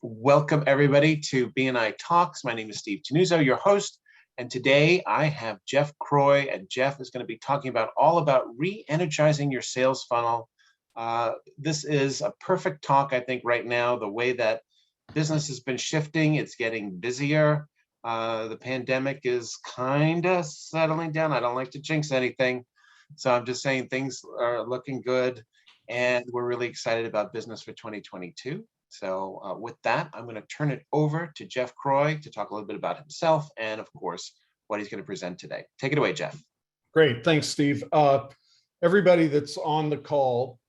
Welcome everybody to BNI Talks. My name is Steve Tenuzzo, your host, and today I have Jeff Croy, and Jeff is going to be talking all about re-energizing your sales funnel. This is a perfect talk, I think, right now. The way that business has been shifting, it's getting busier. The pandemic is kind of settling down. I don't like to jinx anything, so I'm just saying things are looking good, and we're really excited about business for 2022. So with that, I'm going to turn it over to Jeff Croy to talk a little bit about himself and, of course, what he's going to present today. Take it away, Jeff. Great. Thanks, Steve. Everybody that's on the call,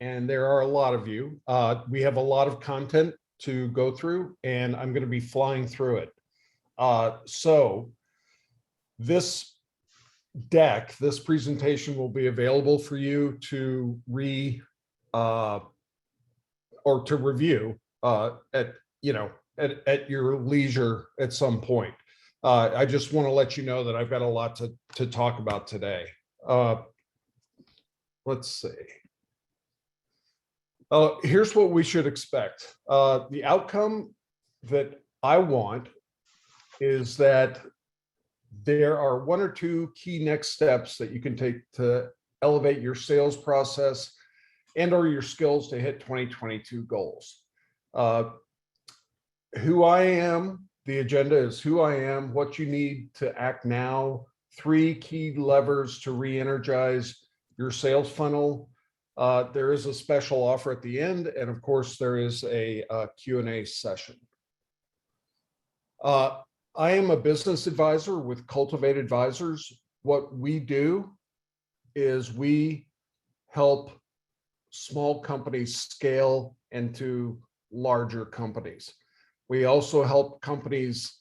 and there are a lot of you, we have a lot of content to go through, and I'm going to be flying through it. So this deck, this presentation will be available for you to review at your leisure at some point. I just want to let you know that I've got a lot to talk about today. Let's see. Here's what we should expect. The outcome that I want is that there are one or two key next steps that you can take to elevate your sales process and or your skills to hit 2022 goals. Who I am, the agenda is who I am, what you need to act now, 3 key levers to re-energize your sales funnel. There is a special offer at the end, and of course there is a Q&A session. I am a business advisor with Cultivate Advisors. What we do is we help small companies scale into larger companies. We also help companies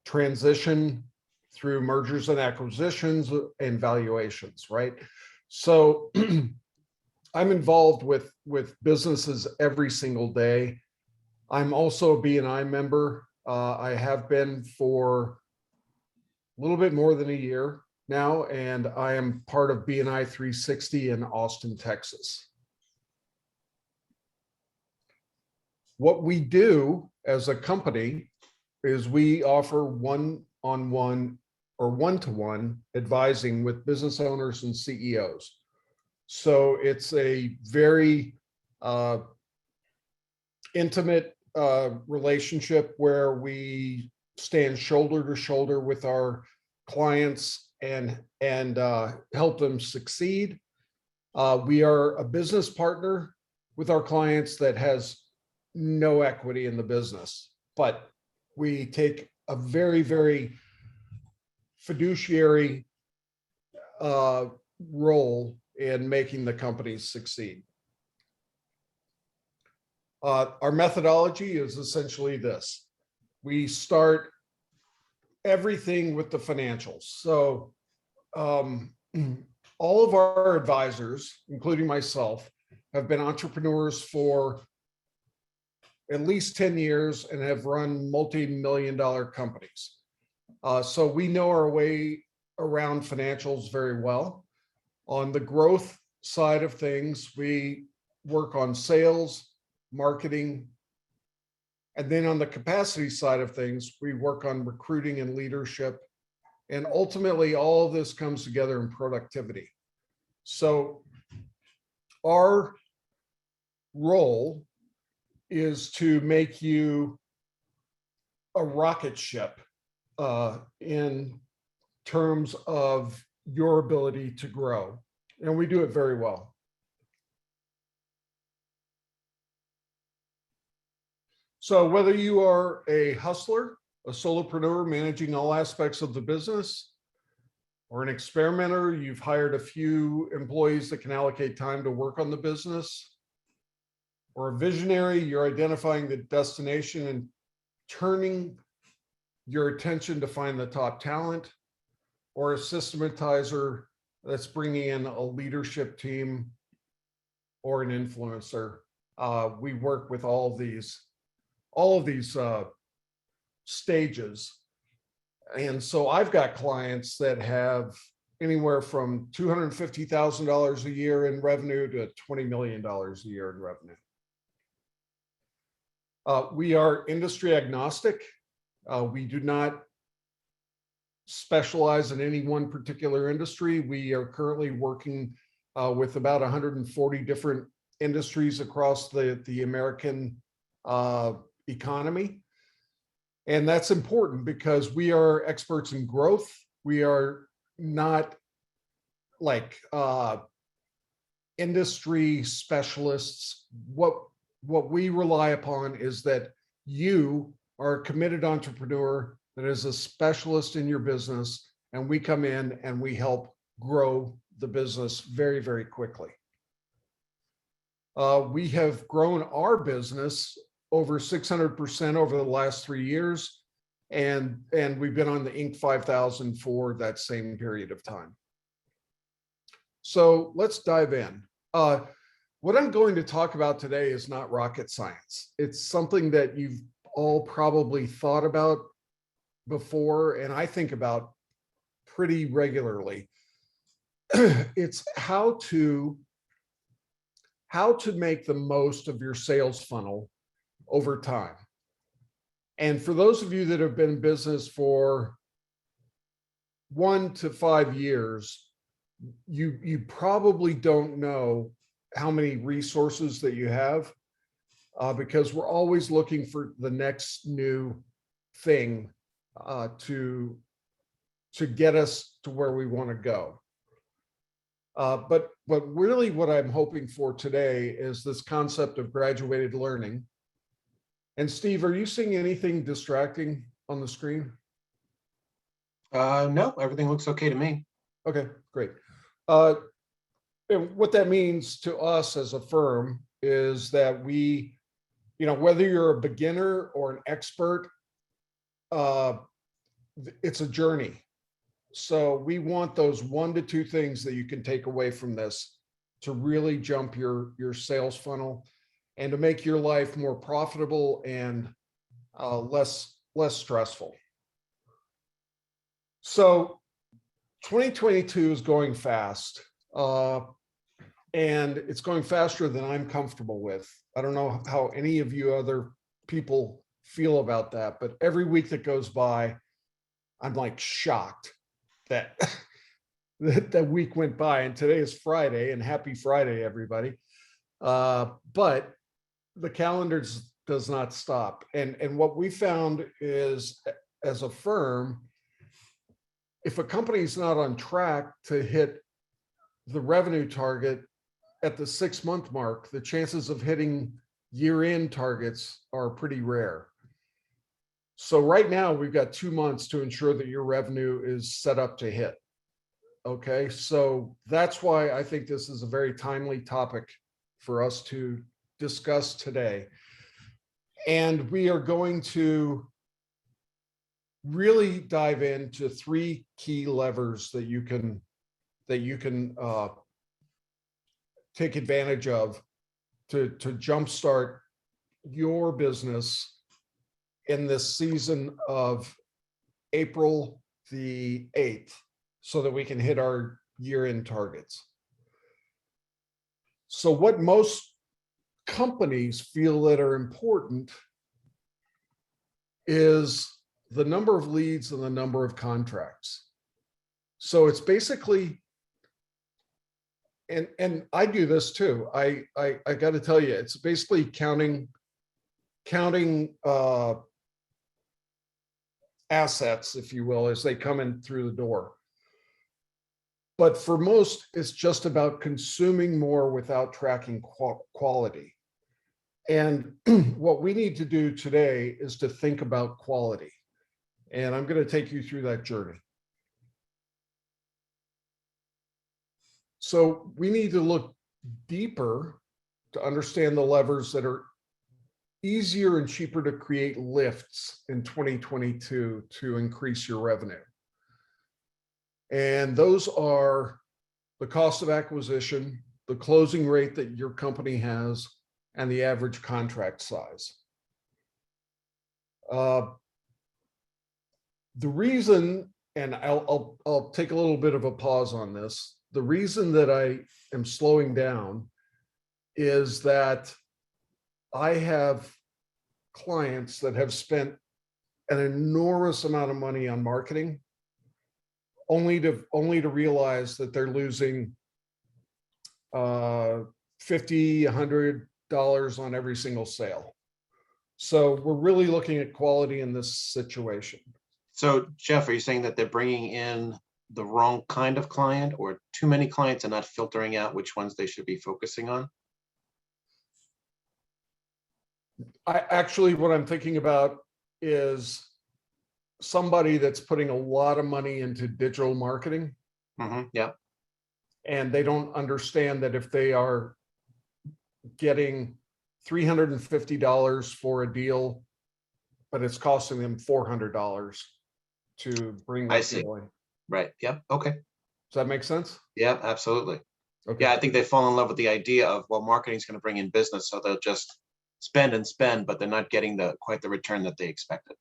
transition through mergers and acquisitions and valuations, right? So I'm involved with businesses every single day. I'm also a BNI member. I have been for a little bit more than a year now, and I am part of BNI 360 in Austin, Texas. What we do as a company is we offer one-on-one or one-to-one advising with business owners and CEOs. So it's a very intimate relationship where we stand shoulder to shoulder with our clients and help them succeed. We are a business partner with our clients that has no equity in the business, but we take a very, very fiduciary role in making the companies succeed. Our methodology is essentially this. We start everything with the financials. So all of our advisors, including myself, have been entrepreneurs for at least 10 years and have run multi-million-dollar companies. So we know our way around financials very well. On the growth side of things, we work on sales, marketing, and then on the capacity side of things, we work on recruiting and leadership. And ultimately, all of this comes together in productivity. So our role is to make you a rocket ship in terms of your ability to grow. And we do it very well. So whether you are a hustler, a solopreneur managing all aspects of the business, or an experimenter, you've hired a few employees that can allocate time to work on the business, or a visionary, you're identifying the destination and turning your attention to find the top talent, or a systematizer that's bringing in a leadership team or an influencer. We work with all of these stages. And so I've got clients that have anywhere from $250,000 a year in revenue to $20 million a year in revenue. We are industry agnostic. We do not specialize in any one particular industry. We are currently working with about 140 different industries across the American economy. And that's important because we are experts in growth. We are not like industry specialists. What we rely upon is that you are a committed entrepreneur that is a specialist in your business, and we come in and we help grow the business very, very quickly. We have grown our business over 600% over the last 3 years, and we've been on the Inc. 5000 for that same period of time. So let's dive in. What I'm going to talk about today is not rocket science. It's something that you've all probably thought about before, and I think about pretty regularly. It's how to make the most of your sales funnel over time. And for those of you that have been in business for 1 to 5 years, you probably don't know how many resources that you have, because we're always looking for the next new thing to get us to where we want to go. But really what I'm hoping for today is this concept of graduated learning. And Steve, are you seeing anything distracting on the screen? No, everything looks okay to me. Okay, great. And what that means to us as a firm is that we, whether you're a beginner or an expert, it's a journey. So we want those 1 to 2 things that you can take away from this to really jump your sales funnel and to make your life more profitable and less stressful. So 2022 is going fast, and it's going faster than I'm comfortable with. I don't know how any of you other people feel about that, but every week that goes by, I'm like shocked that that week went by, and today is Friday, and happy Friday, everybody. But the calendar does not stop. And what we found is, as a firm, if a company is not on track to hit the revenue target at the 6-month mark, the chances of hitting year-end targets are pretty rare. So right now we've got 2 months to ensure that your revenue is set up to hit. Okay, so that's why I think this is a very timely topic for us to discuss today. And we are going to really dive into 3 key levers that you can take advantage of to jumpstart your business in this season of April the 8th, so that we can hit our year-end targets. So what most companies feel that are important is the number of leads and the number of contracts. So it's basically, and I do this too. I got to tell you, it's basically counting assets, if you will, as they come in through the door. But for most, it's just about consuming more without tracking quality. And what we need to do today is to think about quality. And I'm going to take you through that journey. So we need to look deeper to understand the levers that are easier and cheaper to create lifts in 2022 to increase your revenue. And those are the cost of acquisition, the closing rate that your company has, and the average contract size. The reason, and I'll take a little bit of a pause on this, the reason that I am slowing down is that I have clients that have spent an enormous amount of money on marketing, only to realize that they're losing $50, $100 on every single sale. So we're really looking at quality in this situation. So Jeff, are you saying that they're bringing in the wrong kind of client, or too many clients and not filtering out which ones they should be focusing on? What I'm thinking about is somebody that's putting a lot of money into digital marketing. Yeah. And they don't understand that if they are getting $350 for a deal, but it's costing them $400 to bring I that see. deal in. Right. Yep. Okay. Does that make sense? Yeah, absolutely. Okay. Yeah, I think they fall in love with the idea of, well, marketing is going to bring in business, so they'll just spend and spend, but they're not getting quite the return that they expected.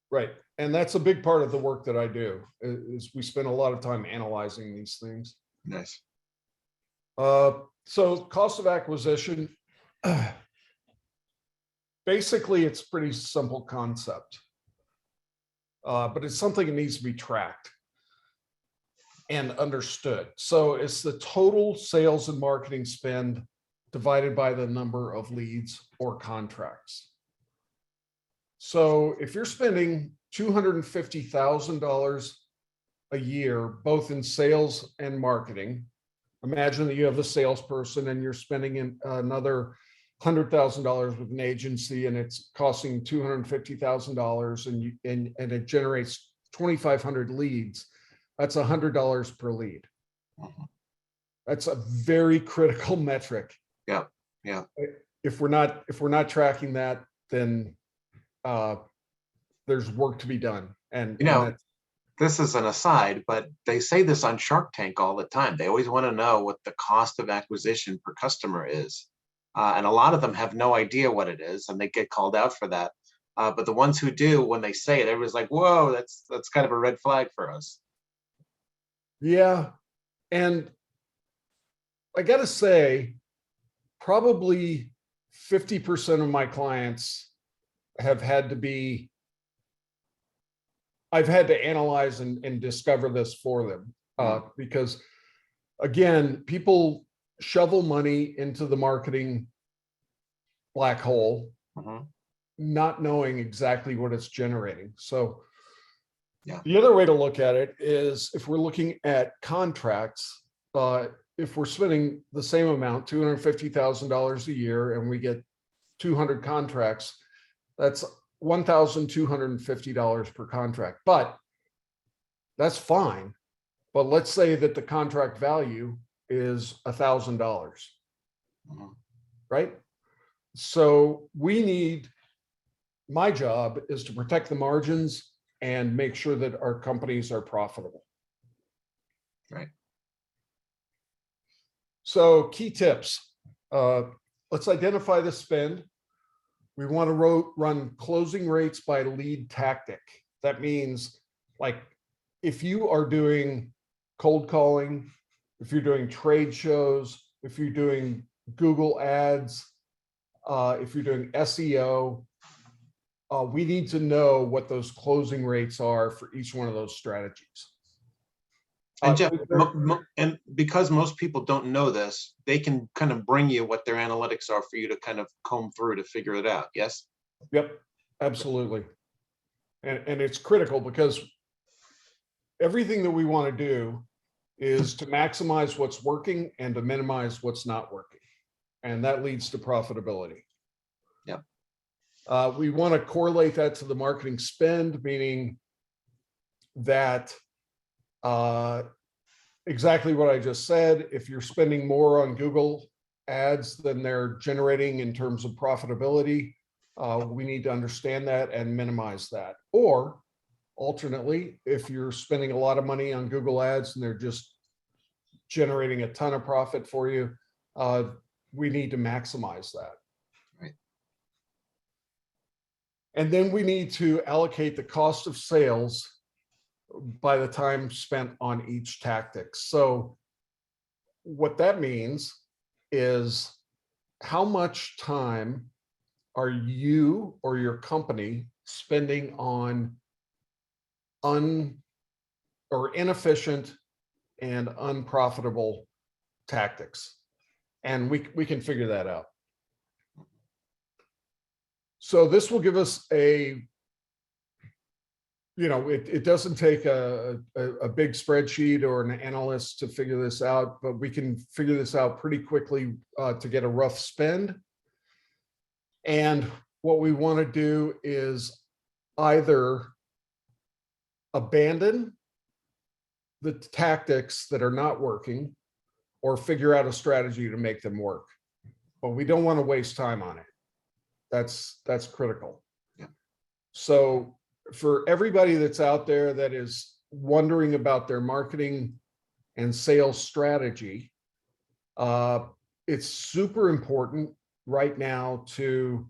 Right. And that's a big part of the work that I do, is we spend a lot of time analyzing these things. Nice. So cost of acquisition, basically it's a pretty simple concept, but it's something that needs to be tracked and understood. So it's the total sales and marketing spend divided by the number of leads or contracts. So if you're spending $250,000 a year, both in sales and marketing, imagine that you have a salesperson and you're spending in another $100,000 with an agency, and it's costing $250,000, and it generates 2,500 leads. That's $100 per lead. That's a very critical metric. Yeah. Yeah. If we're not tracking that, then there's work to be done. And this is an aside, but they say this on Shark Tank all the time. They always want to know what the cost of acquisition per customer is. And a lot of them have no idea what it is, and they get called out for that. But the ones who do, when they say it, everybody's like, whoa, that's kind of a red flag for us. Yeah. And I got to say, probably 50% of my clients have had to be, I've had to analyze and discover this for them, because again, people shovel money into the marketing black hole, not knowing exactly what it's generating. So yeah, the other way to look at it is, if we're looking at contracts, if we're spending the same amount, $250,000 a year, and we get 200 contracts, that's $1,250 per contract. But that's fine. But let's say that the contract value is $1,000, right? So my job is to protect the margins and make sure that our companies are profitable. Right. So key tips. Let's identify the spend. We want to run closing rates by lead tactic. That means, like, if you are doing cold calling, if you're doing trade shows, if you're doing Google ads, if you're doing SEO, we need to know what those closing rates are for each one of those strategies. And Jeff, and because most people don't know this, they can kind of bring you what their analytics are for you to kind of comb through to figure it out. Yes. Yep, absolutely. And it's critical, because everything that we want to do is to maximize what's working and to minimize what's not working. And that leads to profitability. Yep. We want to correlate that to the marketing spend, meaning that exactly what I just said. If you're spending more on Google ads than they're generating in terms of profitability, we need to understand that and minimize that. Or alternately, if you're spending a lot of money on Google ads and they're just generating a ton of profit for you, we need to maximize that. Right. And then we need to allocate the cost of sales by the time spent on each tactic. So what that means is, how much time are you or your company spending on inefficient and unprofitable tactics? And we can figure that out. So this will give us a, it doesn't take a big spreadsheet or an analyst to figure this out, but we can figure this out pretty quickly to get a rough spend. And what we want to do is either abandon the tactics that are not working or figure out a strategy to make them work. But we don't want to waste time on it. That's critical. Yeah. So for everybody that's out there that is wondering about their marketing and sales strategy, it's super important right now to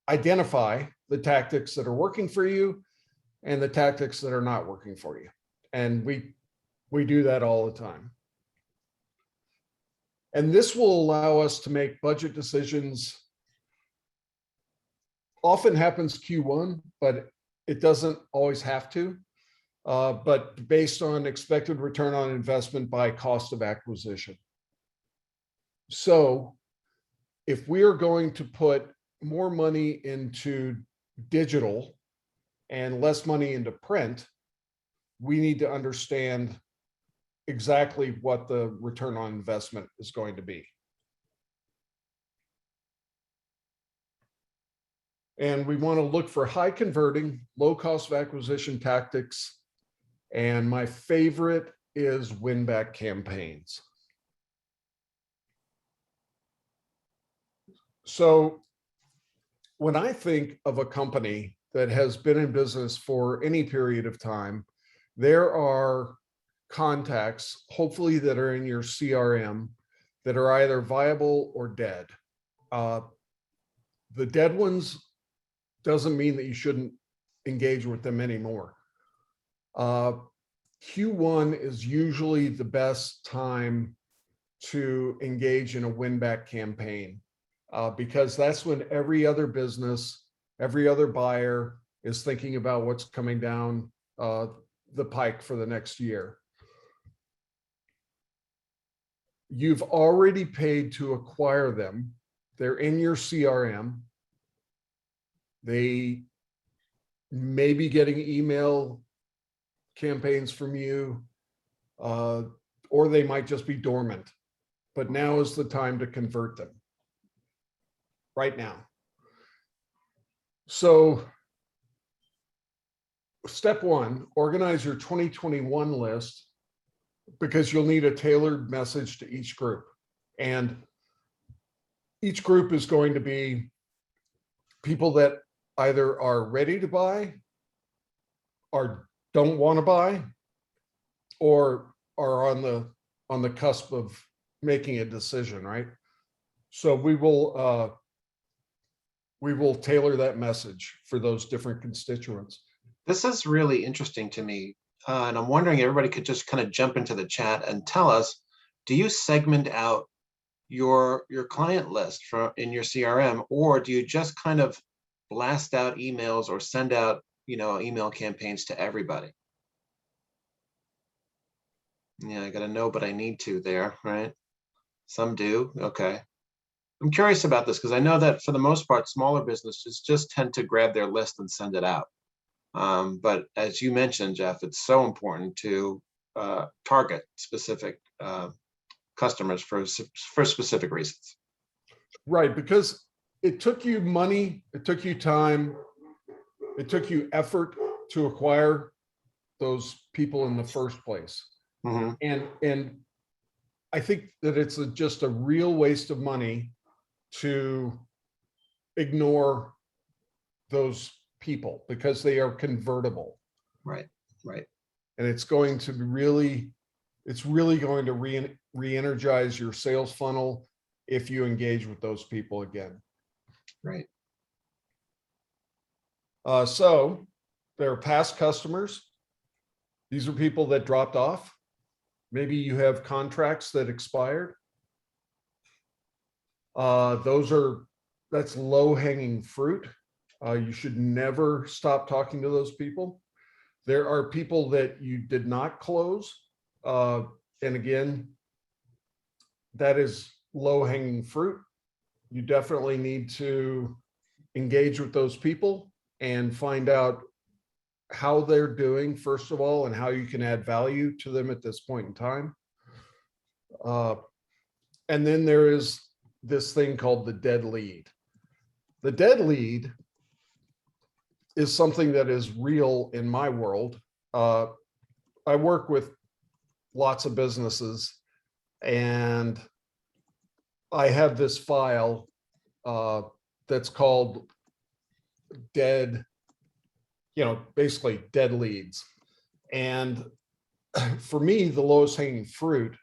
identify the tactics that are working for you and the tactics that are not working for you. And we do that all the time. And this will allow us to make budget decisions. Often happens Q1, but it doesn't always have to. But based on expected return on investment by cost of acquisition. So if we are going to put more money into digital and less money into print, we need to understand exactly what the return on investment is going to be. And we want to look for high converting, low cost of acquisition tactics. And my favorite is win back campaigns. So when I think of a company that has been in business for any period of time, there are contacts, hopefully that are in your CRM, that are either viable or dead. The dead ones doesn't mean that you shouldn't engage with them anymore. Q1 is usually the best time to engage in a win-back campaign because that's when every other business, every other buyer is thinking about what's coming down the pike for the next year. You've already paid to acquire them. They're in your CRM. They may be getting email campaigns from you, or they might just be dormant. But now is the time to convert them. Right now. So step one, organize your 2021 list because you'll need a tailored message to each group. And each group is going to be people that either are ready to buy or don't want to buy or are on the cusp of making a decision, right? So we will tailor that message for those different constituents. This is really interesting to me. And I'm wondering, everybody could just kind of jump into the chat and tell us, do you segment out your client list in your CRM, or do you just kind of blast out emails or send out, email campaigns to everybody? Yeah, I got to know, but I need to there, right? Some do. Okay. I'm curious about this because I know that for the most part, smaller businesses just tend to grab their list and send it out. But as you mentioned, Jeff, it's so important to target specific customers for specific reasons. Right, because it took you money, it took you time, it took you effort to acquire those people in the first place. Mm-hmm. And I think that it's just a real waste of money to ignore those people because they are convertible. Right, right. And it's going to really going to re-energize your sales funnel if you engage with those people again. Right. So there are past customers. These are people that dropped off. Maybe you have contracts that expired. Those are that's low-hanging fruit. You should never stop talking to those people. There are people that you did not close. And again, that is low-hanging fruit. You definitely need to engage with those people and find out how they're doing, first of all, and how you can add value to them at this point in time. And then there is this thing called the dead lead. The dead lead is something that is real in my world. I work with lots of businesses, and I have this file that's called dead, basically dead leads. And for me, the lowest hanging fruit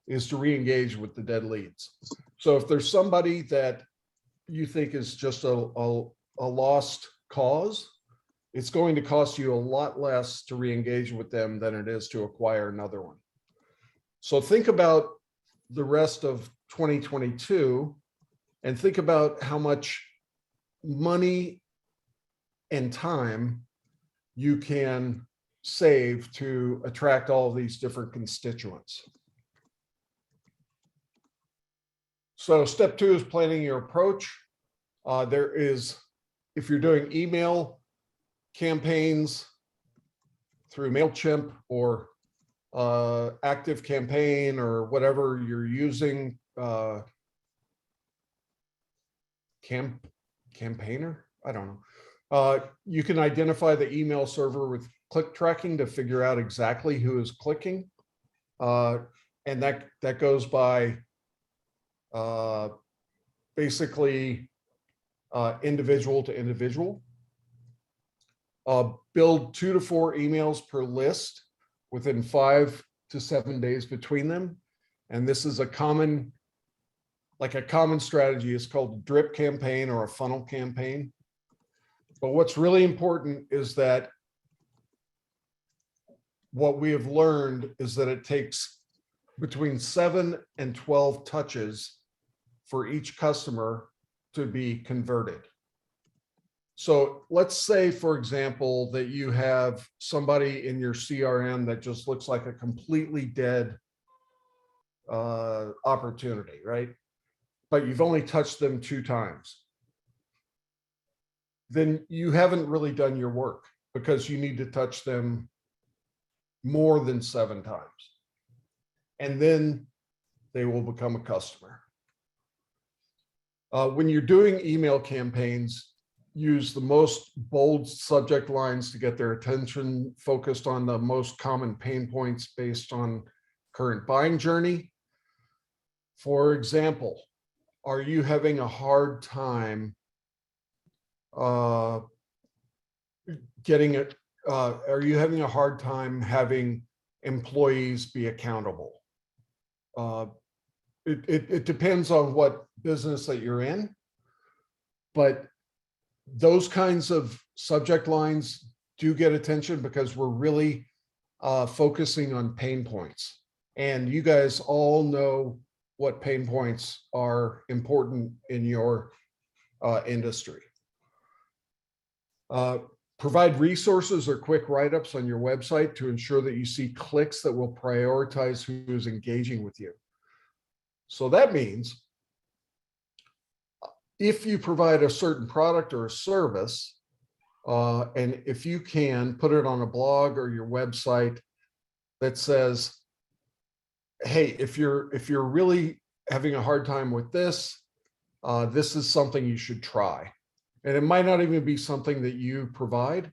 is to re-engage with the dead leads. So if there's somebody that you think is just a lost cause, it's going to cost you a lot less to re-engage with them than it is to acquire another one. So think about the rest of 2022 and think about how much money and time you can save to attract all of these different constituents. So step 2 is planning your approach. There is, if you're doing email campaigns through MailChimp or Active Campaign or whatever you're using, Campaigner, I don't know. You can identify the email server with click tracking to figure out exactly who is clicking. And that goes by basically individual to individual. Build 2 to 4 emails per list within 5 to 7 days between them. And this is a common strategy is called a drip campaign or a funnel campaign. But what's really important is that what we have learned is that it takes between 7 and 12 touches for each customer to be converted. So let's say, for example, that you have somebody in your CRM that just looks like a completely dead opportunity, right? But you've only touched them 2 times. Then you haven't really done your work, because you need to touch them more than 7 times. And then they will become a customer. When you're doing email campaigns, use the most bold subject lines to get their attention, focused on the most common pain points based on current buying journey. For example, are you having a hard time are you having a hard time having employees be accountable? It depends on what business that you're in, but those kinds of subject lines do get attention because we're really focusing on pain points. And you guys all know what pain points are important in your industry. Provide resources or quick write-ups on your website to ensure that you see clicks that will prioritize who is engaging with you. So that means if you provide a certain product or a service, and if you can put it on a blog or your website that says, hey, if you're really having a hard time with this, this is something you should try. And it might not even be something that you provide,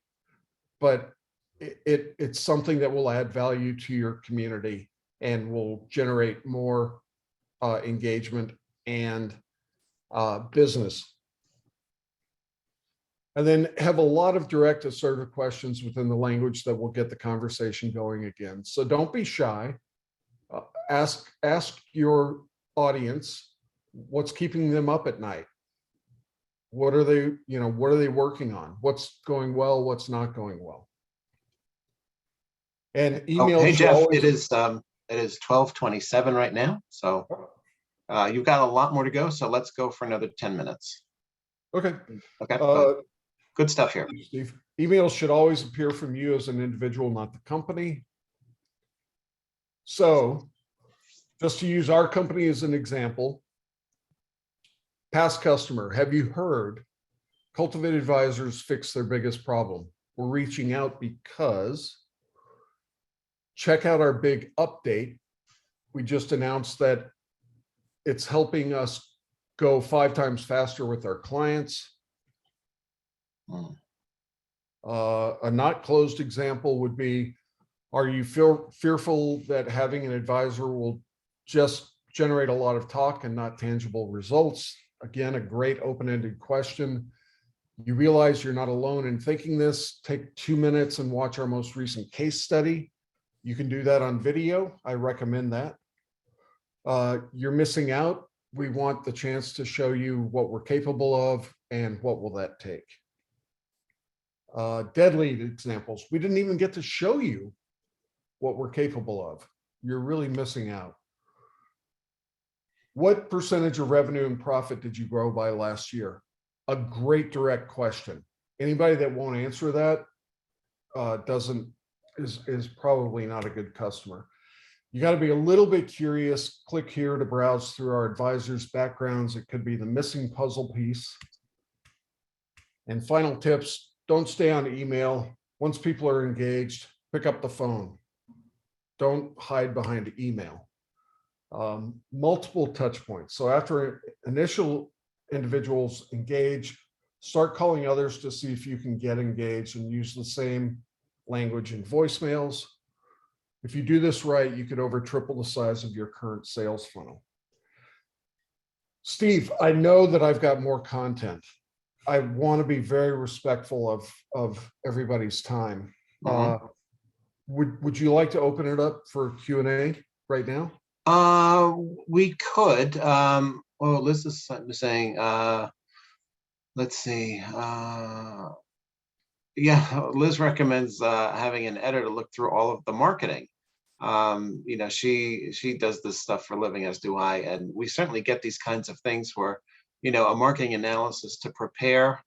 but it's something that will add value to your community and will generate more engagement and business. And then have a lot of direct assertive questions within the language that will get the conversation going again. So don't be shy. Ask your audience what's keeping them up at night. What are they working on? What's going well? What's not going well? And email. Hey Jeff, it is 12:27 right now. So you've got a lot more to go. So let's go for another 10 minutes. Okay. Okay, good. Good stuff here. Steve, emails should always appear from you as an individual, not the company. So just to use our company as an example, past customer, have you heard Cultivate Advisors fix their biggest problem? We're reaching out because check out our big update. We just announced that it's helping us go 5 times faster with our clients. A not closed example would be, are you fearful that having an advisor will just generate a lot of talk and not tangible results? Again, a great open-ended question. You realize you're not alone in thinking this. Take 2 minutes and watch our most recent case study. You can do that on video. I recommend that. You're missing out. We want the chance to show you what we're capable of and what will that take. Dead lead examples. We didn't even get to show you what we're capable of. You're really missing out. What percentage of revenue and profit did you grow by last year? A great direct question. Anybody that won't answer that is probably not a good customer. You got to be a little bit curious. Click here to browse through our advisors' backgrounds. It could be the missing puzzle piece. And final tips, don't stay on email. Once people are engaged, pick up the phone. Don't hide behind email. Multiple touch points. So after initial individuals engage, start calling others to see if you can get engaged and use the same language in voicemails. If you do this right, you could over triple the size of your current sales funnel. Steve, I know that I've got more content. I want to be very respectful of everybody's time. Would you like to open it up for Q&A right now? We could. Oh, Liz is saying, let's see. Yeah, Liz recommends having an editor look through all of the marketing. You know, she does this stuff for a living, as do I, and we certainly get these kinds of things where, you know, a marketing analysis to prepare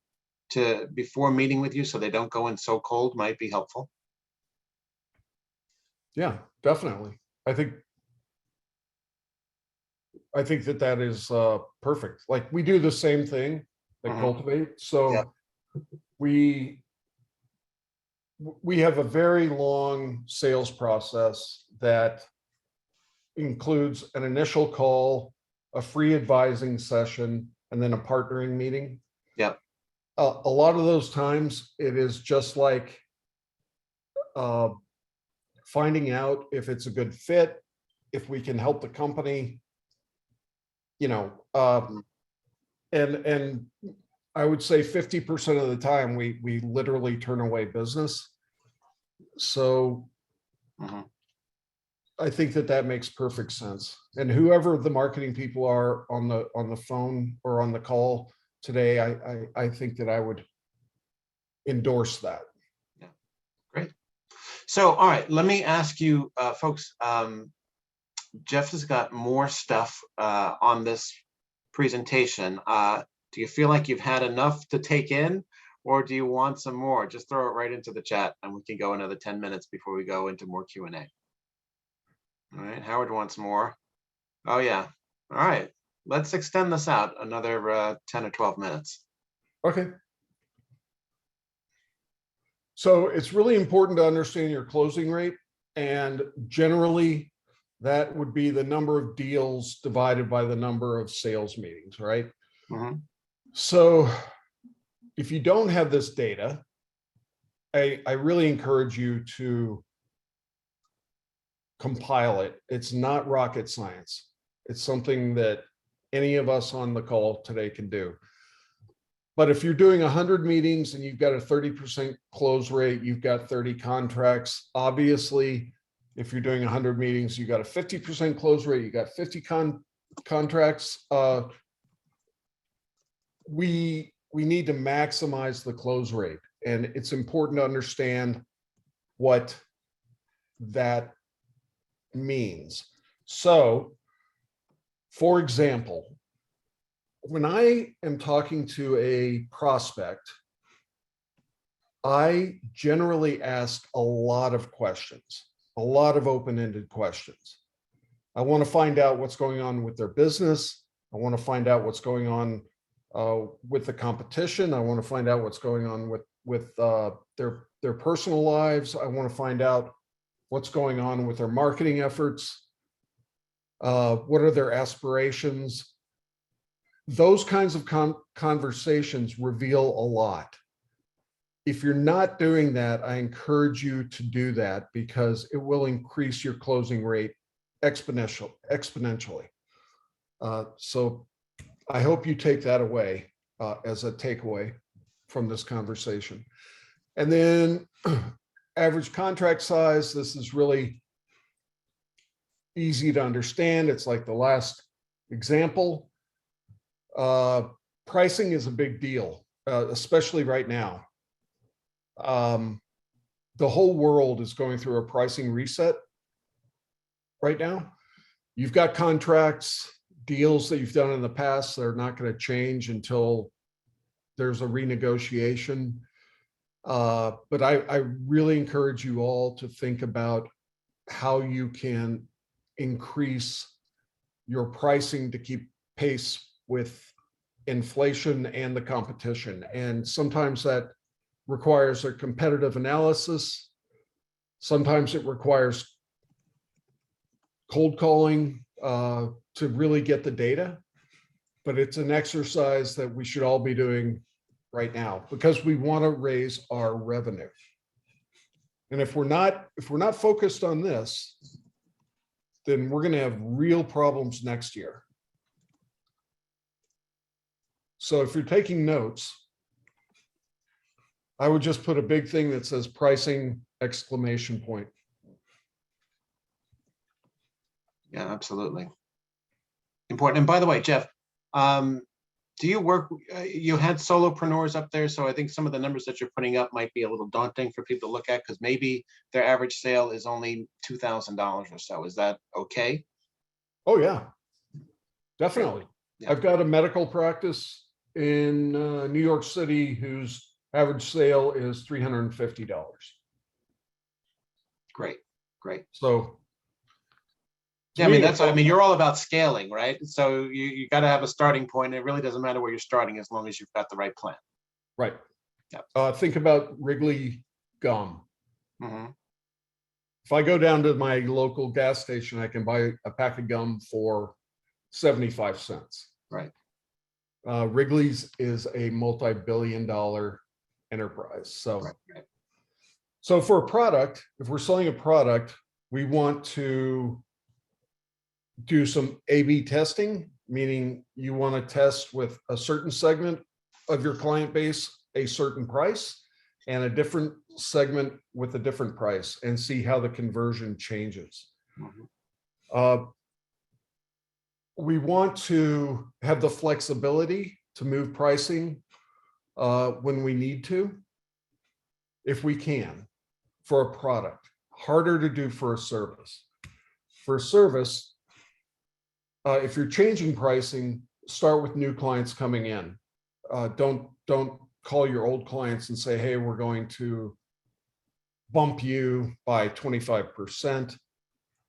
before meeting with you so they don't go in so cold might be helpful. Yeah, definitely. I think that is perfect. Like we do the same thing at Cultivate. So yeah. we have a very long sales process that includes an initial call, a free advising session, and then a partnering meeting. Yeah. A lot of those times it is just like finding out if it's a good fit, if we can help the company, you know, and I would say 50% of the time we literally turn away business. So I think that makes perfect sense. And whoever the marketing people are on the phone or on the call today, I think that I would endorse that. Yeah, great. So, all right, let me ask you, folks. Jeff has got more stuff on this presentation. Do you feel like you've had enough to take in, or do you want some more? Just throw it right into the chat and we can go another 10 minutes before we go into more Q&A. All right, Howard wants more. Oh yeah, all right. Let's extend this out another 10 or 12 minutes. Okay. So it's really important to understand your closing rate, and generally that would be the number of deals divided by the number of sales meetings, right? So if you don't have this data, I really encourage you to compile it. It's not rocket science. It's something that any of us on the call today can do. But if you're doing 100 meetings and you've got a 30% close rate, you've got 30 contracts. Obviously, if you're doing 100 meetings, you got a 50% close rate, you got 50 contracts. We need to maximize the close rate, and it's important to understand what that means. So, for example, when I am talking to a prospect, I generally ask a lot of questions, a lot of open-ended questions. I want to find out what's going on with their business. I want to find out what's going on with the competition. I want to find out what's going on with their personal lives. I want to find out what's going on with their marketing efforts. What are their aspirations? Those kinds of conversations reveal a lot. If you're not doing that, I encourage you to do that because it will increase your closing rate exponentially. So I hope you take that away as a takeaway from this conversation. And then average contract size, this is really easy to understand. It's like the last example. Pricing is a big deal, especially right now. The whole world is going through a pricing reset right now. You've got contracts, deals that you've done in the past that are not going to change until there's a renegotiation. But I really encourage you all to think about how you can increase your pricing to keep pace with inflation and the competition. And sometimes that requires a competitive analysis. Sometimes it requires cold calling to really get the data. But it's an exercise that we should all be doing right now because we want to raise our revenue. And if we're not focused on this, then we're going to have real problems next year. So if you're taking notes, I would just put a big thing that says pricing exclamation point. Yeah, absolutely. Important. And by the way, Jeff, do you work, you had solopreneurs up there, so I think some of the numbers that you're putting up might be a little daunting for people to look at because maybe their average sale is only $2,000 or so. Is that okay? Oh, yeah, definitely. Yeah. I've got a medical practice in New York City whose average sale is $350. Great, great. So yeah, I mean, that's, I mean, you're all about scaling, right? So you got to have a starting point. It really doesn't matter where you're starting as long as you've got the right plan. Right. Yeah. Think about Wrigley gum. Mm-hmm. If I go down to my local gas station, I can buy a pack of gum for 75 cents. Right. Wrigley's is a multi-billion-dollar enterprise. So, right. So for a product, if we're selling a product, we want to do some A/B testing, meaning you want to test with a certain segment of your client base, a certain price, and a different segment with a different price and see how the conversion changes. Mm-hmm. We want to have the flexibility to move pricing when we need to, if we can, for a product. Harder to do for a service. For a service, if you're changing pricing, start with new clients coming in. Don't call your old clients and say, hey, we're going to bump you by 25%,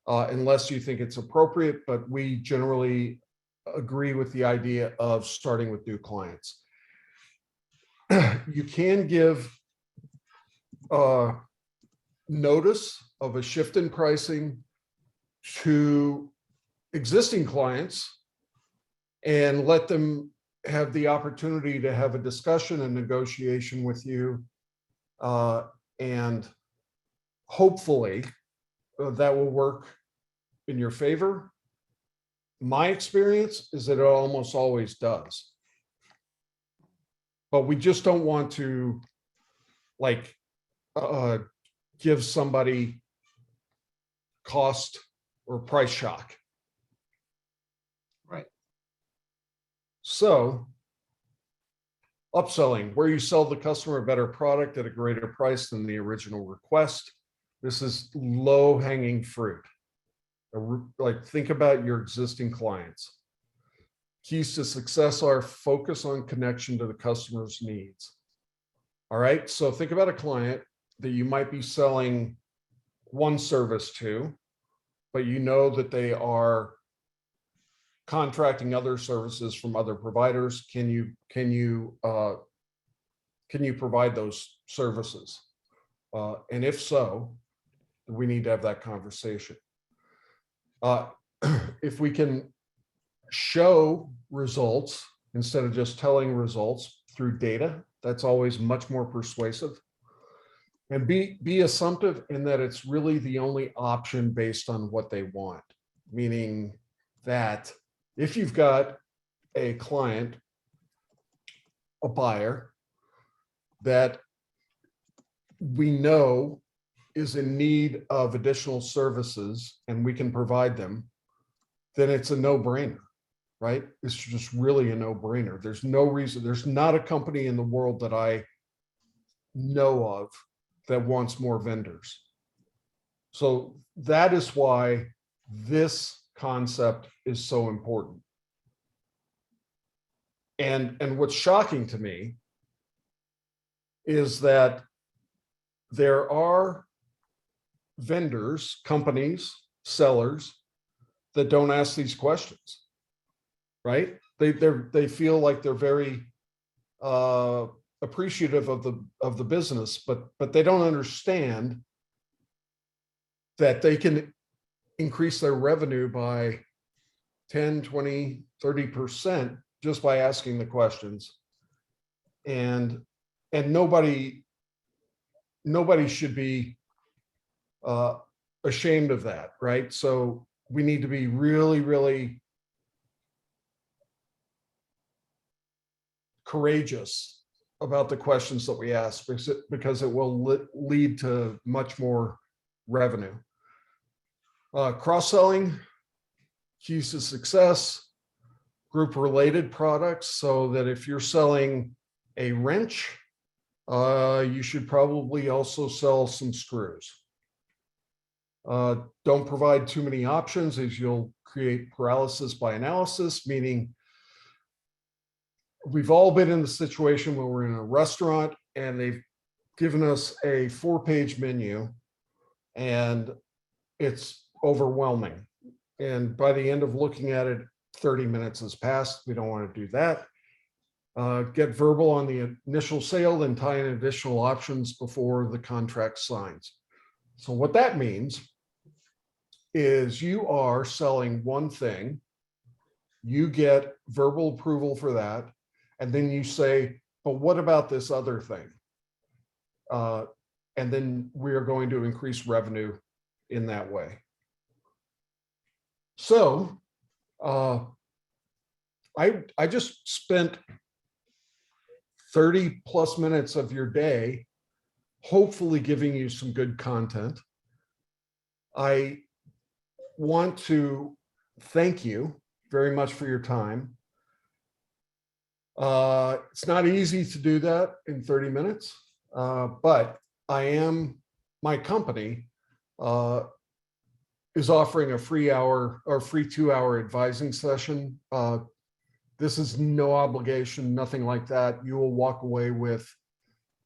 unless you think it's appropriate, but we generally agree with the idea of starting with new clients. You can give notice of a shift in pricing to existing clients and let them have the opportunity to have a discussion and negotiation with you. And hopefully that will work in your favor. My experience is that it almost always does. But we just don't want to like give somebody cost or price shock. Right. So upselling, where you sell the customer a better product at a greater price than the original request. This is low-hanging fruit. Like, think about your existing clients. Keys to success are focus on connection to the customer's needs. All right, so think about a client that you might be selling one service to, but you know that they are contracting other services from other providers. Can you provide those services? And if so, we need to have that conversation. If we can show results instead of just telling results through data, that's always much more persuasive. And be assumptive in that it's really the only option based on what they want. Meaning that if you've got a client, a buyer that we know is in need of additional services and we can provide them, then it's a no-brainer, right? It's just really a no-brainer. There's no reason, there's not a company in the world that I know of that wants more vendors. So that is why this concept is so important. And what's shocking to me is that there are vendors, companies, sellers that don't ask these questions, right? They feel like they're very appreciative of the business, but they don't understand that they can increase their revenue by 10, 20, 30% just by asking the questions. And nobody should be ashamed of that, right? So we need to be really, really courageous about the questions that we ask, because it will lead to much more revenue. Cross-selling, keys to success, group related products, so that if you're selling a wrench, you should probably also sell some screws. Don't provide too many options, as you'll create paralysis by analysis, meaning we've all been in the situation where we're in a restaurant and they've given us a 4-page menu and it's overwhelming. And by the end of looking at it, 30 minutes has passed. We don't want to do that. Get verbal on the initial sale, then tie in additional options before the contract signs. So what that means is you are selling one thing, you get verbal approval for that, and then you say, but what about this other thing? And then we are going to increase revenue in that way. So I just spent 30 plus minutes of your day, hopefully giving you some good content. I want to thank you very much for your time. It's not easy to do that in 30 minutes, but my company is offering a free 2-hour advising session. This is no obligation, nothing like that. You will walk away with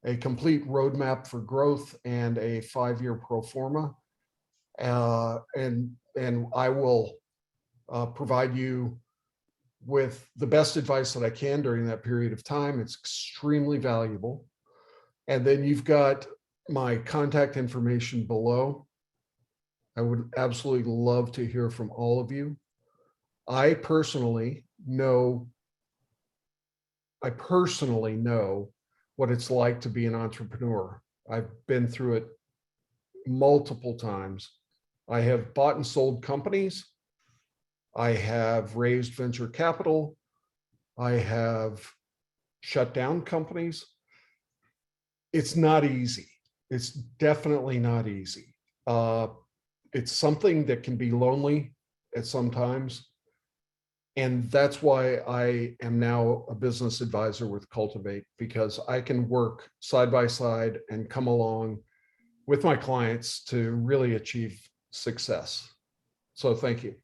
a complete roadmap for growth and a 5-year pro forma. And I will provide you with the best advice that I can during that period of time. It's extremely valuable. And then you've got my contact information below. I would absolutely love to hear from all of you. I personally know what it's like to be an entrepreneur. I've been through it multiple times. I have bought and sold companies. I have raised venture capital. I have shut down companies. It's not easy. It's definitely not easy. It's something that can be lonely at some times. And that's why I am now a business advisor with Cultivate, because I can work side by side and come along with my clients to really achieve success. So thank you.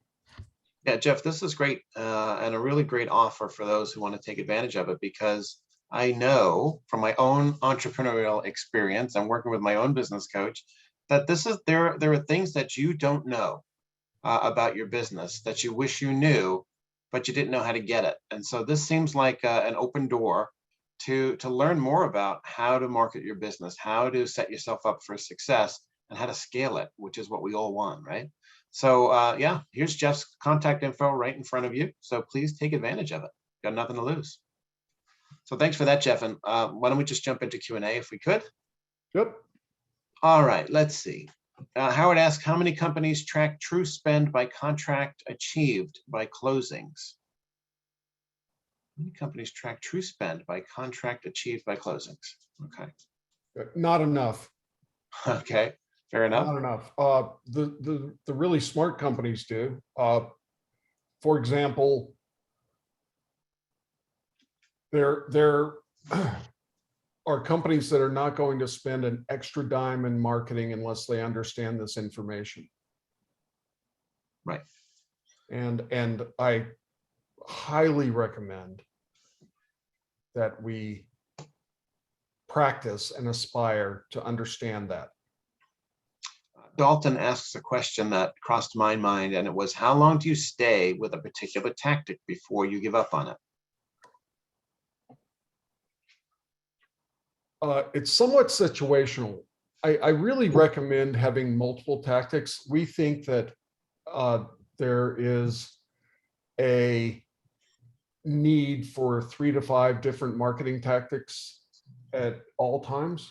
Yeah, Jeff, this is great and a really great offer for those who want to take advantage of it, because I know from my own entrepreneurial experience and working with my own business coach that there are things that you don't know about your business that you wish you knew, but you didn't know how to get it. And so this seems like an open door to learn more about how to market your business, how to set yourself up for success, and how to scale it, which is what we all want, right? So yeah, here's Jeff's contact info right in front of you. So please take advantage of it. Got nothing to lose. So thanks for that, Jeff. And why don't we just jump into Q&A if we could? Yep. All right, let's see. Howard asks, how many companies track true spend by contract achieved by closings? How many companies track true spend by contract achieved by closings? Okay. Not enough. Okay, fair enough. Not enough. The really smart companies do. For example, there are companies that are not going to spend an extra dime in marketing unless they understand this information. Right. And I highly recommend that we practice and aspire to understand that. Dalton asks a question that crossed my mind, and it was, how long do you stay with a particular tactic before you give up on it? It's somewhat situational. I really recommend having multiple tactics. We think that there is a need for 3 to 5 different marketing tactics at all times.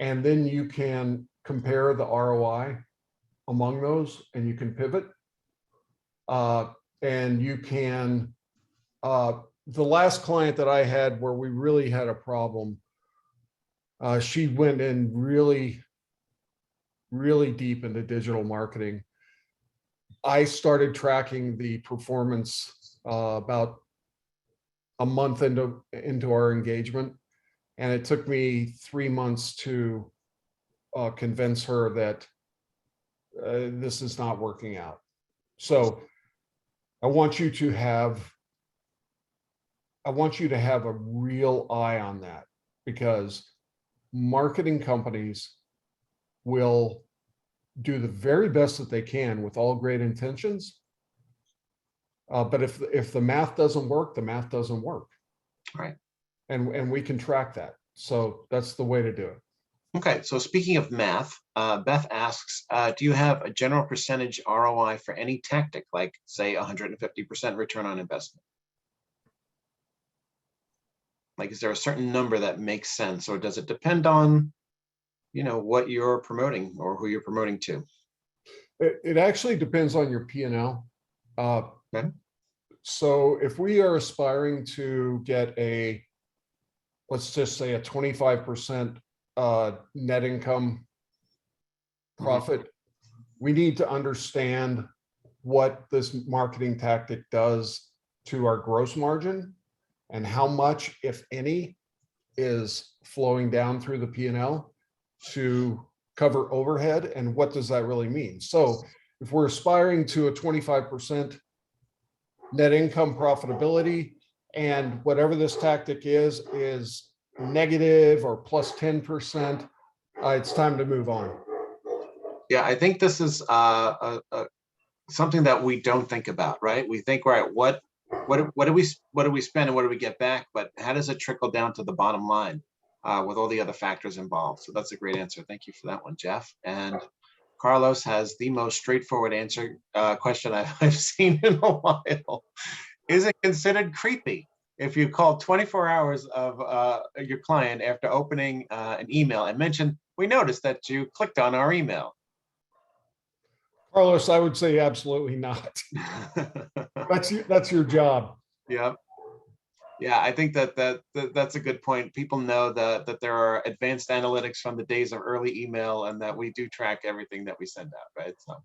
And then you can compare the ROI among those, and you can pivot. And you can, the last client that I had where we really had a problem, she went in really, really deep into digital marketing. I started tracking the performance about a month into our engagement, and it took me 3 months to convince her that this is not working out. So I want you to have a real eye on that, because marketing companies will do the very best that they can with all great intentions. But if the math doesn't work, the math doesn't work. Right. And we can track that. So that's the way to do it. Okay, so speaking of math, Beth asks, do you have a general percentage ROI for any tactic, like say 150% return on investment? Like, is there a certain number that makes sense, or does it depend on, what you're promoting or who you're promoting to? It actually depends on your P&L. Okay. So if we are aspiring to get let's just say a 25% net income profit, we need to understand what this marketing tactic does to our gross margin and how much, if any, is flowing down through the P&L to cover overhead, and what does that really mean? So if we're aspiring to a 25% net income profitability, and whatever this tactic is negative or plus 10%, it's time to move on. Yeah, I think this is something that we don't think about, right? We think, right, what do we spend and what do we get back? But how does it trickle down to the bottom line with all the other factors involved? So that's a great answer. Thank you for that one, Jeff. And Carlos has the most straightforward answer question I've seen in a while. Is it considered creepy if you call 24 hours of your client after opening an email and mention, we noticed that you clicked on our email? Carlos, I would say absolutely not. That's your job. Yeah. Yeah, I think that's a good point. People know that there are advanced analytics from the days of early email, and that we do track everything that we send out, right? So,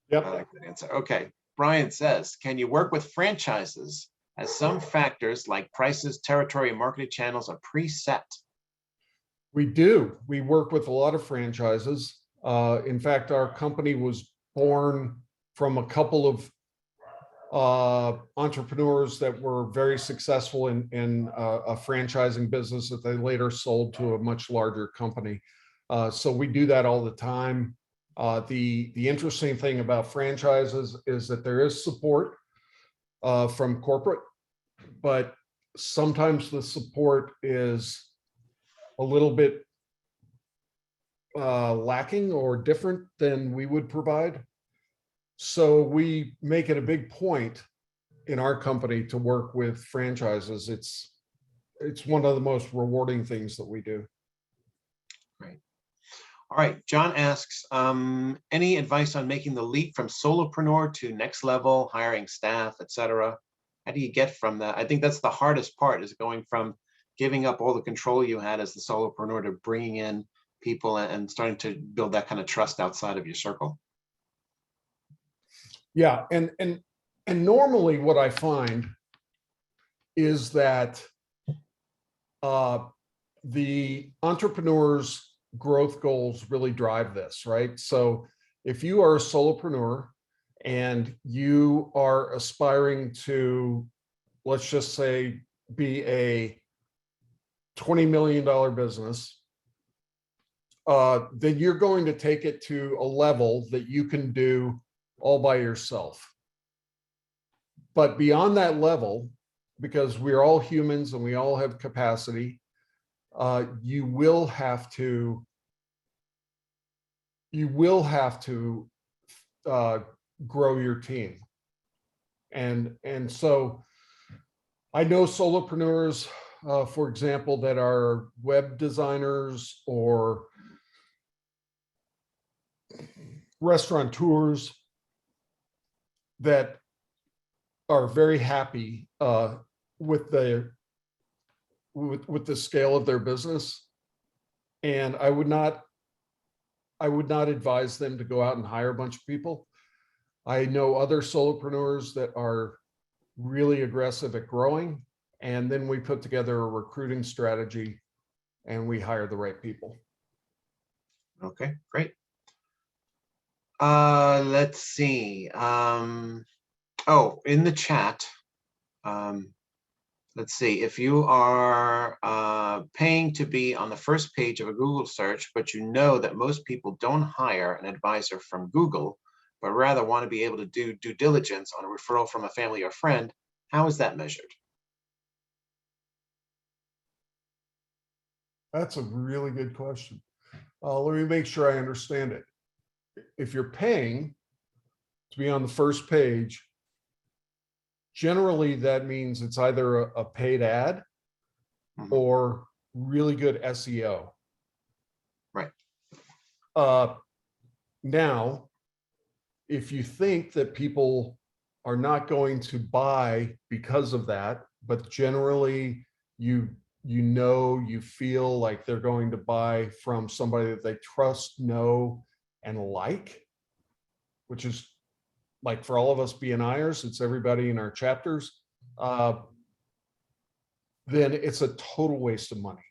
yep. I like that answer. Okay, Brian says, can you work with franchises as some factors like prices, territory, and marketing channels are preset? We do. We work with a lot of franchises. In fact, our company was born from a couple of entrepreneurs that were very successful in a franchising business that they later sold to a much larger company. So we do that all the time. The interesting thing about franchises is that there is support from corporate, but sometimes the support is a little bit lacking or different than we would provide. So we make it a big point in our company to work with franchises. It's one of the most rewarding things that we do. Great. All right, John asks, any advice on making the leap from solopreneur to next level, hiring staff, etc.? How do you get from that? I think that's the hardest part, is going from giving up all the control you had as the solopreneur to bringing in people and starting to build that kind of trust outside of your circle. Yeah, and normally what I find is that the entrepreneur's growth goals really drive this, right? So if you are a solopreneur and you are aspiring to, let's just say, be a $20 million business, then you're going to take it to a level that you can do all by yourself. But beyond that level, because we're all humans and we all have capacity, you will have to grow your team. And so I know solopreneurs, for example, that are web designers or restaurateurs that are very happy with the scale of their business, and I would not advise them to go out and hire a bunch of people. I know other solopreneurs that are really aggressive at growing, and then we put together a recruiting strategy and we hire the right people. Okay, great. Let's see. Oh, in the chat, let's see, if you are paying to be on the first page of a Google search, but you know that most people don't hire an advisor from Google, but rather want to be able to do due diligence on a referral from a family or friend, how is that measured? That's a really good question. Let me make sure I understand it. If you're paying to be on the first page, generally that means it's either a paid ad or really good SEO. Right. Now, if you think that people are not going to buy because of that, but generally you feel like they're going to buy from somebody that they trust, know, and like, which is like for all of us BNIers, it's everybody in our chapters, then it's a total waste of money.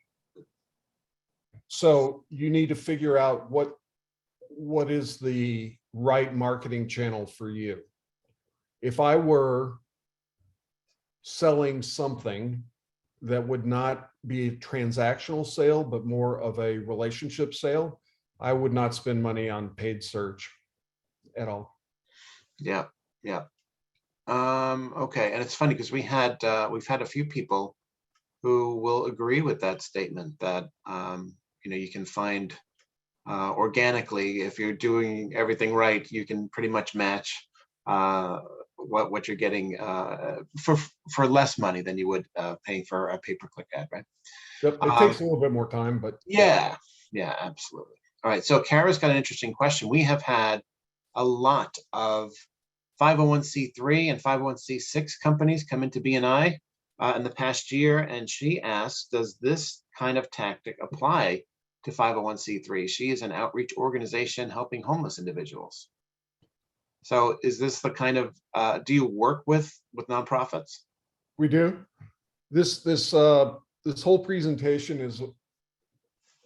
So you need to figure out what is the right marketing channel for you. If I were selling something that would not be a transactional sale, but more of a relationship sale, I would not spend money on paid search at all. Yeah, yeah. Okay, and it's funny because we've had a few people who will agree with that statement that you can find organically, if you're doing everything right, you can pretty much match what you're getting for less money than you would paying for a pay-per-click ad, right? Yep, it takes a little bit more time, but yeah, absolutely. All right, so Kara's got an interesting question. We have had a lot of 501c3 and 501c6 companies come into BNI in the past year, and she asks, does this kind of tactic apply to 501c3? She is an outreach organization helping homeless individuals. So is this the kind of, do you work with nonprofits? we do. This whole presentation is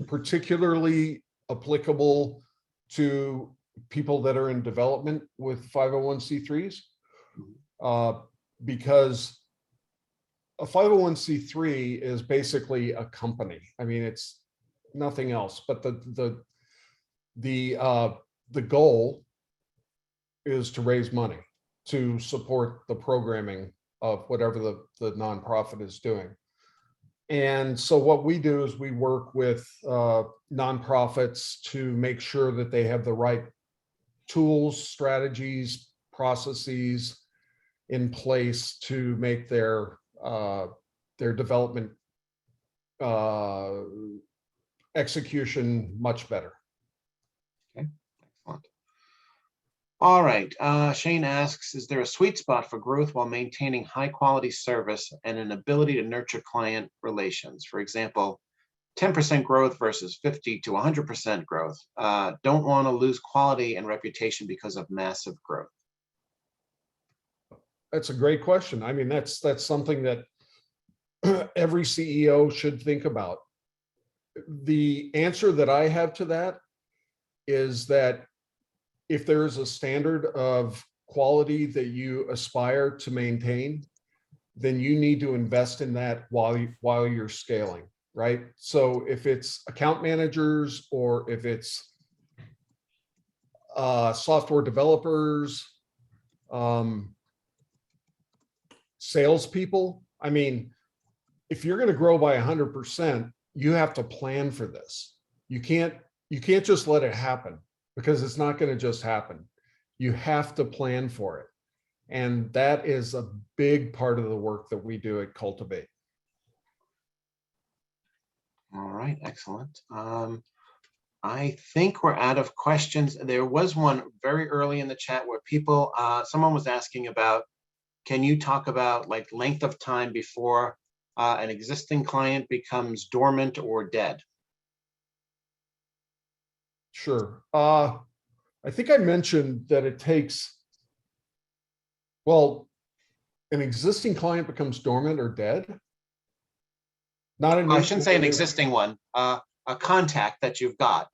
particularly applicable to people that are in development with 501c3s, because a 501c3 is basically a company. I mean, it's nothing else, but the goal is to raise money to support the programming of whatever the nonprofit is doing. And so what we do is we work with nonprofits to make sure that they have the right tools, strategies, processes in place to make their development execution much better. Okay, excellent. All right, Shane asks, is there a sweet spot for growth while maintaining high quality service and an ability to nurture client relations? For example, 10% growth versus 50 to 100% growth. Don't want to lose quality and reputation because of massive growth. That's a great question. I mean, that's something that every CEO should think about. The answer that I have to that is that if there is a standard of quality that you aspire to maintain, then you need to invest in that while you're scaling, right? So if it's account managers or if it's software developers, salespeople, I mean, if you're going to grow by 100%, you have to plan for this. You can't just let it happen, because it's not going to just happen. You have to plan for it. And that is a big part of the work that we do at Cultivate. All right, excellent. I think we're out of questions. There was one very early in the chat where people, someone was asking about, can you talk about like length of time before an existing client becomes dormant or dead? Sure. I think I mentioned that it takes, well, an existing client becomes dormant or dead. Not a new, I shouldn't say an existing one, a contact that you've got.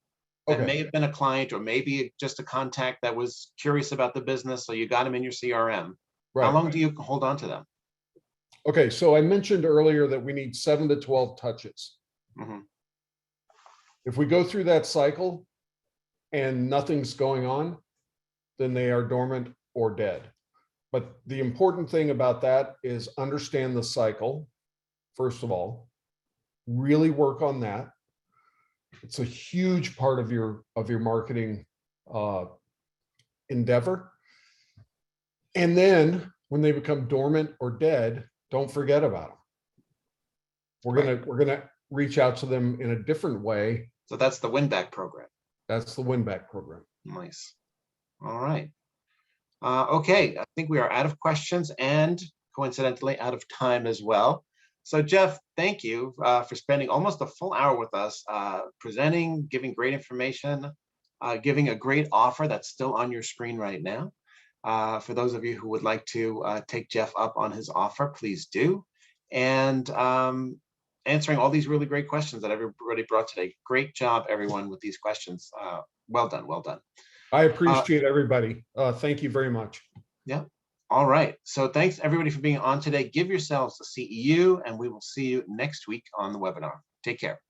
That okay. may have been a client, or maybe just a contact that was curious about the business, so you got them in your CRM. Right. How long do you hold on to them? Okay, so I mentioned earlier that we need 7 to 12 touches. Mm-hmm. If we go through that cycle and nothing's going on, then they are dormant or dead. But the important thing about that is understand the cycle, first of all, really work on that. It's a huge part of your marketing endeavor. And then when they become dormant or dead, don't forget about them. We're gonna reach out to them in a different way. So that's the win-back program. That's the win-back program. Nice. All right. Okay, I think we are out of questions and coincidentally out of time as well. So Jeff, thank you for spending almost a full hour with us, presenting, giving great information, giving a great offer that's still on your screen right now. For those of you who would like to take Jeff up on his offer, please do. And answering all these really great questions that everybody brought today. Great job, everyone, with these questions. Well done, well done. I appreciate everybody. Thank you very much. Yeah. All right. So thanks everybody for being on today. Give yourselves a CEU, and we will see you next week on the webinar. Take care.